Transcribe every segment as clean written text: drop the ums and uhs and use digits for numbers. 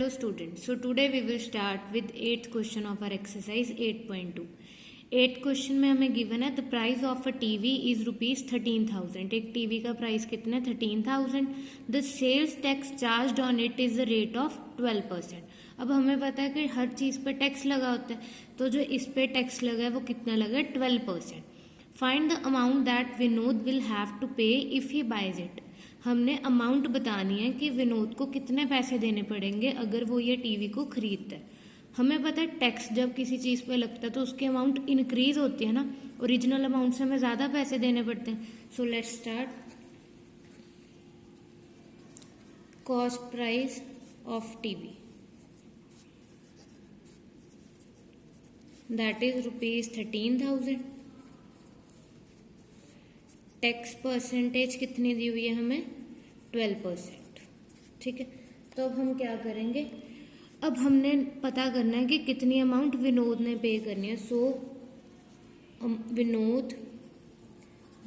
Hello students, so today we will start with 8th question of our exercise 8.2. 8th question में हमें given है the price of a TV is rupees 13,000. एक TV का price कितना है 13,000. The sales tax charged on it is the rate of 12%. अब हमें पता है कि हर चीज़ पे टैक्स लगा होता है, तो जो इस पे टैक्स लगा है वो कितना लगा है 12%. Find the amount that Vinod will have to pay if he buys it. हमने अमाउंट बतानी है कि विनोद को कितने पैसे देने पड़ेंगे अगर वो ये टीवी को खरीदता है. हमें पता है टैक्स जब किसी चीज़ पे लगता है तो उसकी अमाउंट इंक्रीज होती है ना, ओरिजिनल अमाउंट से हमें ज़्यादा पैसे देने पड़ते हैं. So let's start. Cost price of TV that is rupees 13,000. Tax percentage कितनी दी हुई है हमें 12%. ठीक है, तो अब हम क्या करेंगे, अब हमने पता करना है कि कितनी अमाउंट विनोद ने पे करनी है. सो विनोद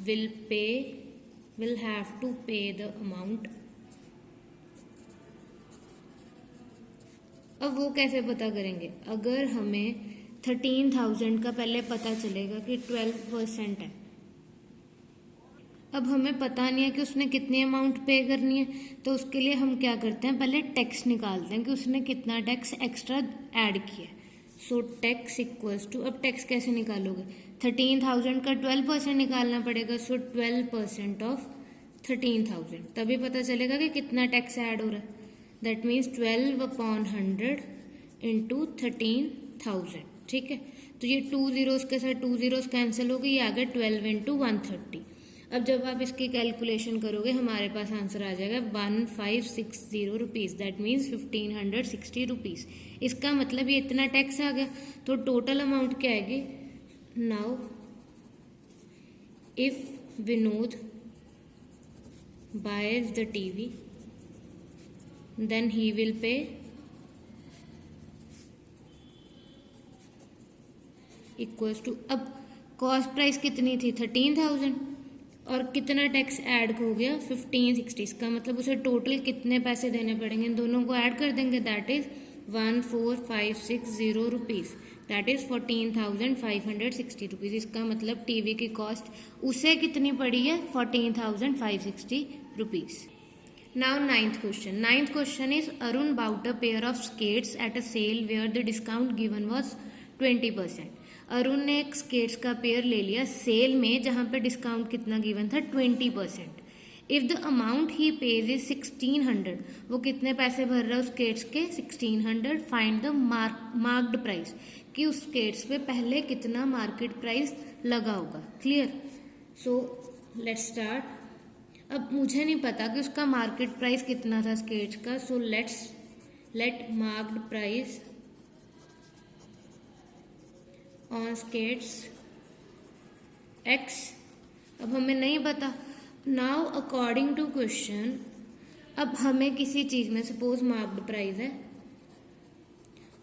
विल हैव टू पे द अमाउंट. अब वो कैसे पता करेंगे, अगर हमें 13,000 का पहले पता चलेगा कि 12% है. अब हमें पता नहीं है कि उसने कितनी अमाउंट पे करनी है, तो उसके लिए हम क्या करते हैं, पहले टैक्स निकालते हैं कि उसने कितना टैक्स एक्स्ट्रा ऐड किया. सो टैक्स इक्वल्स टू, अब टैक्स कैसे निकालोगे, 13,000 का 12% निकालना पड़ेगा. सो 12% ऑफ 13,000, तभी पता चलेगा कि कितना टैक्स ऐड हो रहा है. That means 12/100 into 13,000. ठीक है, तो ये 2 zeros के साथ 2 zeros कैंसिल हो गई, ये आ गया 12 इंटू 130. अब जब आप इसकी कैलकुलेशन करोगे हमारे पास आंसर आ जाएगा 1560 रुपीज़. That means 1560 rupees. इसका मतलब ये इतना टैक्स आ गया, तो टोटल अमाउंट क्या आएगी. Now if Vinod buys the TV then he will pay equals to, अब कॉस्ट प्राइस कितनी थी 13,000 और कितना टैक्स ऐड हो गया 1560. इसका मतलब उसे टोटल कितने पैसे देने पड़ेंगे, इन दोनों को ऐड कर देंगे. That is 14,560 rupees. That is 14,560 rupees. इसका मतलब टीवी की कॉस्ट उसे कितनी पड़ी है 14,560 rupees. Now 9th question. 9th question is Arun bought a pair of skates at a sale where the discount given was 20%. Arun ने एक स्केट्स का पेयर ले लिया सेल में जहां पे डिस्काउंट कितना गिवन था 20%. If the amount he page is 1600, वो कितने पैसे भर रहा है उस स्केट्स के 1600. फाइंड द मार्क्ड प्राइस, कि उस स्केट्स पे पहले कितना मार्केट प्राइस लगा होगा. क्लियर. So let's start. अब मुझे नहीं पता कि उसका मार्केट प्राइस कितना था स्केट्स का. So let marked price on skates x. अब हमें नहीं पता. नाउ अकॉर्डिंग टू क्वेश्चन, अब हमें किसी चीज में सपोज मार्क्ड प्राइस है,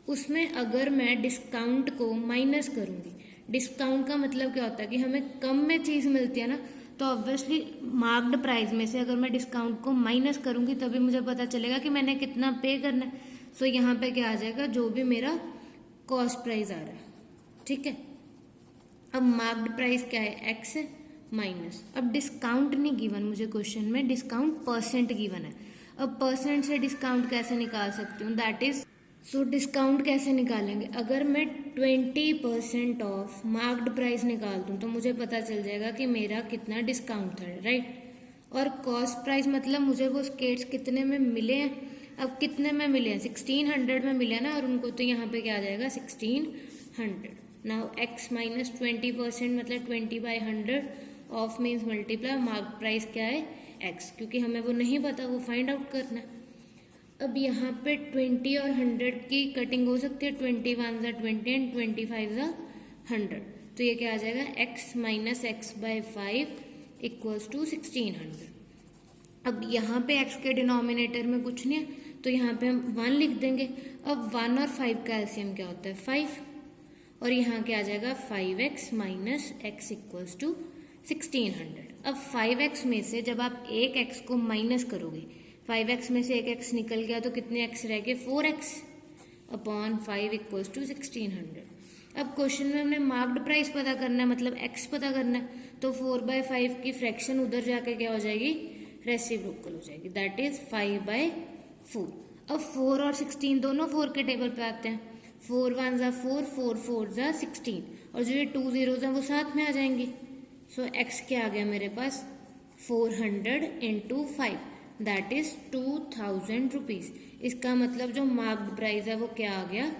उसमें अगर मैं डिस्काउंट को माइनस करूंगी, डिस्काउंट का मतलब क्या होता है कि हमें कम में चीज मिलती है ना, तो ऑब्वियसली मार्क्ड प्राइस में से अगर मैं डिस्काउंट को माइनस करूंगी तभी मुझे पता चलेगा कि मैंने कितना पे करना है. सो यहाँ पे क्या आ जाएगा, जो भी मेरा कॉस्ट प्राइस आ रहा है. ठीक है, अब मार्क्ड प्राइस क्या है x है माइनस. अब डिस्काउंट नहीं गिवन मुझे क्वेश्चन में, डिस्काउंट परसेंट गिवन है. अब परसेंट से डिस्काउंट कैसे निकाल सकती हूँ, दैट इज, सो डिस्काउंट कैसे निकालेंगे, अगर मैं 20% ऑफ मार्क्ड प्राइस निकाल दूँ तो मुझे पता चल जाएगा कि मेरा कितना डिस्काउंट था. राइट. और कॉस्ट प्राइस मतलब मुझे वो स्केट्स कितने में मिले हैं. अब कितने में मिले हैं 1600 में मिले ना, और उनको तो यहाँ पे क्या आ जाएगा 1600. नाउ x माइनस 20% मतलब 20/100 of means multiply, mark price क्या है x, क्योंकि हमें वो नहीं पता, वो फाइंड आउट करना है. अब यहाँ पे 20 और 100 की कटिंग हो सकती है, 21 ज़ा 20 एंड 25 ज़ा 100. तो ये क्या आ जाएगा x minus x/5 equals to 1600. अब यहाँ पे x के डिनोमिनेटर में कुछ नहीं है, तो यहाँ पे हम 1 लिख देंगे. अब 1 और 5 का एलसीएम क्या होता है 5, और यहाँ क्या आ जाएगा 5x minus x equals to 1600. अब 5x में से जब आप एक x को माइनस करोगे 5x में से एक x निकल गया तो कितने x रह गए 4x अपॉन 5 इक्वल्स टू 1600। अब क्वेश्चन में हमने मार्क्ड प्राइस पता करना है, मतलब x पता करना है, तो 4/5 की फ्रैक्शन उधर जाके क्या हो जाएगी, रेसिप्रोकल हो जाएगी, दैट इज 5/4। अब 4 और 16 दोनों 4 के टेबल पे आते हैं, 4 1 जा 4, 4 4 जा 16, और जो ये 2 zeros हैं वो साथ में आ जाएंगे। सो x क्या आ गया मेरे पास 400 इंटू 5, दैट इज 2000 रुपीज। इसका मतलब जो मार्क्ड प्राइस है वो क्या आ गया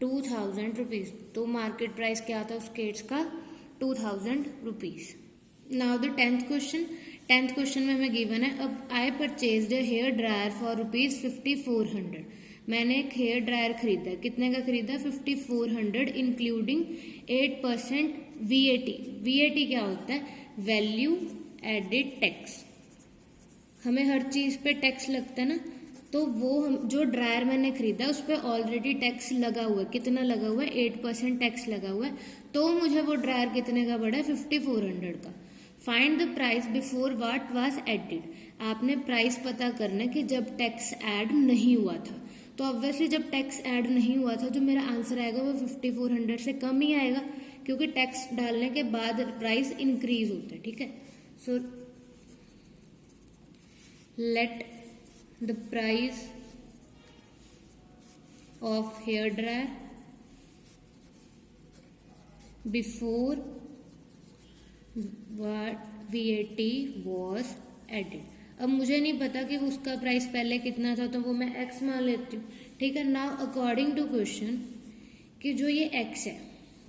2000 रुपीज। तो मार्केट प्राइस क्या था उस केट्स का 2000 rupees. Now the 10th question. 10th question में हमें गिवन है, अब I purchased a hair dryer for rupees 5400। मैंने एक हेयर ड्रायर खरीदा, कितने का खरीदा 5400 इंक्लूडिंग 8% VAT। VAT क्या होता है, वैल्यू एडेड टैक्स। हमें हर चीज पे टैक्स लगता है ना, तो वो हम जो ड्रायर मैंने खरीदा उस पर ऑलरेडी टैक्स लगा हुआ है, कितना लगा हुआ है 8% टैक्स लगा हुआ है, तो मुझे वो ड्रायर कितने का पड़ा है 5400 का। Find the price before what was added. आपने प्राइस पता करना है कि जब टैक्स ऐड नहीं हुआ था, तो ऑब्वियसली जब टैक्स ऐड नहीं हुआ था जो मेरा आंसर आएगा वो 5400 से कम ही आएगा, क्योंकि टैक्स डालने के बाद प्राइस इंक्रीज होता है, ठीक है। So let the price of hair dryer before what VAT was added। अब मुझे नहीं पता कि उसका प्राइस पहले कितना था, तो वो मैं x मान लेती हूँ, ठीक है। नाउ अकॉर्डिंग टू क्वेश्चन कि जो ये x है,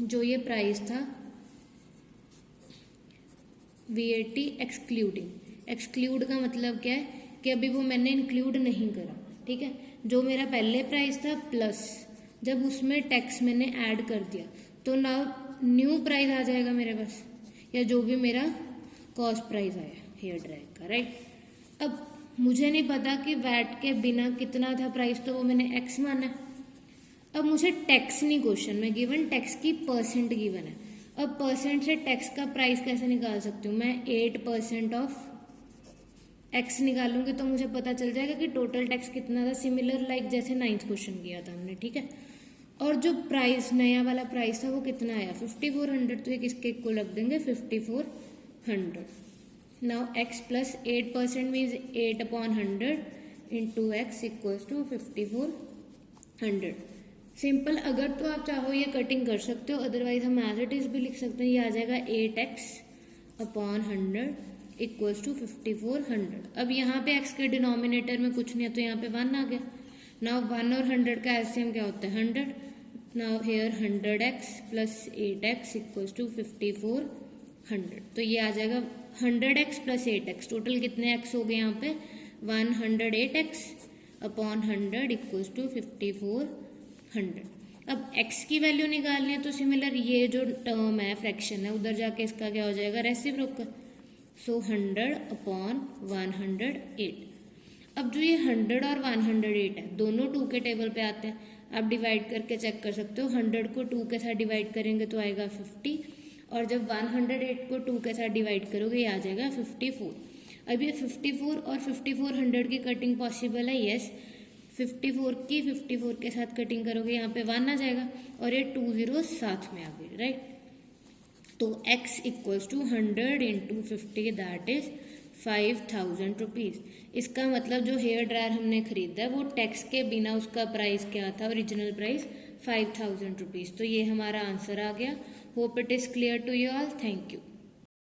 जो ये प्राइस था VAT एक्सक्लूड का मतलब क्या है कि अभी वो मैंने इंक्लूड नहीं करा, ठीक है। जो मेरा पहले प्राइस था प्लस जब उसमें टैक्स मैंने ऐड कर दिया, तो नाउ न्यू प्राइस आ जाएगा मेरे पास, या जो भी मेरा कॉस्ट प्राइस आया हेयर ड्रायर का, राइट। अब मुझे नहीं पता कि वैट के बिना कितना था प्राइस, तो वो मैंने एक्स माना। अब मुझे टैक्स नहीं क्वेश्चन में गिवन, टैक्स की परसेंट गिवन है। अब परसेंट से टैक्स का प्राइस कैसे निकाल सकती हूँ मैं, 8% ऑफ एक्स निकालूंगी तो मुझे पता चल जाएगा कि टोटल टैक्स कितना था, सिमिलर लाइक जैसे 9th क्वेश्चन किया था हमने, ठीक है। और जो प्राइस नया वाला प्राइस था वो कितना आया 5400, तो ये किसके को रख देंगे 5400। Now x plus 8% means 8/100 into x equals to 5400। Simple, अगर तो आप चाहो ये कटिंग कर सकते हो, अदरवाइज हम एज इट इज भी लिख सकते हैं। ये आ जाएगा 8x/100 इक्वल्स टू 5400। अब यहाँ पे x के डिनोमिनेटर में कुछ नहीं है, तो यहाँ पे 1 आ गया। नाउ 1 और 100 का एलसीएम क्या होता है 100। Now here 100x plus 8x equals to 5400। तो ये आ जाएगा 100x प्लस 8x, टोटल कितने x हो गए यहाँ पे 108x अपॉन 100 इक्वल्स टू 5400। अब x की वैल्यू निकालनी है, तो सिमिलर ये जो टर्म है फ्रैक्शन है उधर जाके इसका क्या हो जाएगा रेसिप्रोकल। सो 100/108। अब जो ये 100 और 108 है दोनों 2 के टेबल पे आते हैं, आप डिवाइड करके चेक कर सकते हो। 100 को 2 के साथ डिवाइड करेंगे तो आएगा 50, और जब 108 को 2 के साथ डिवाइड करोगे ये आ जाएगा 54। अब ये 54 और 5400 की कटिंग पॉसिबल है, यस। 54 की 54 के साथ कटिंग करोगे यहाँ पे 1 आ जाएगा, और ये 2 zeros साथ में आ गए, राइट। तो x equals to 100 into 50, that is 5000 rupees. इसका मतलब जो हेयर ड्रायर हमने खरीदा वो टैक्स के बिना उसका प्राइस क्या था, ओरिजिनल प्राइस 5000 रुपीज। तो ये हमारा आंसर आ गया। Hope it is clear to you all, thank you.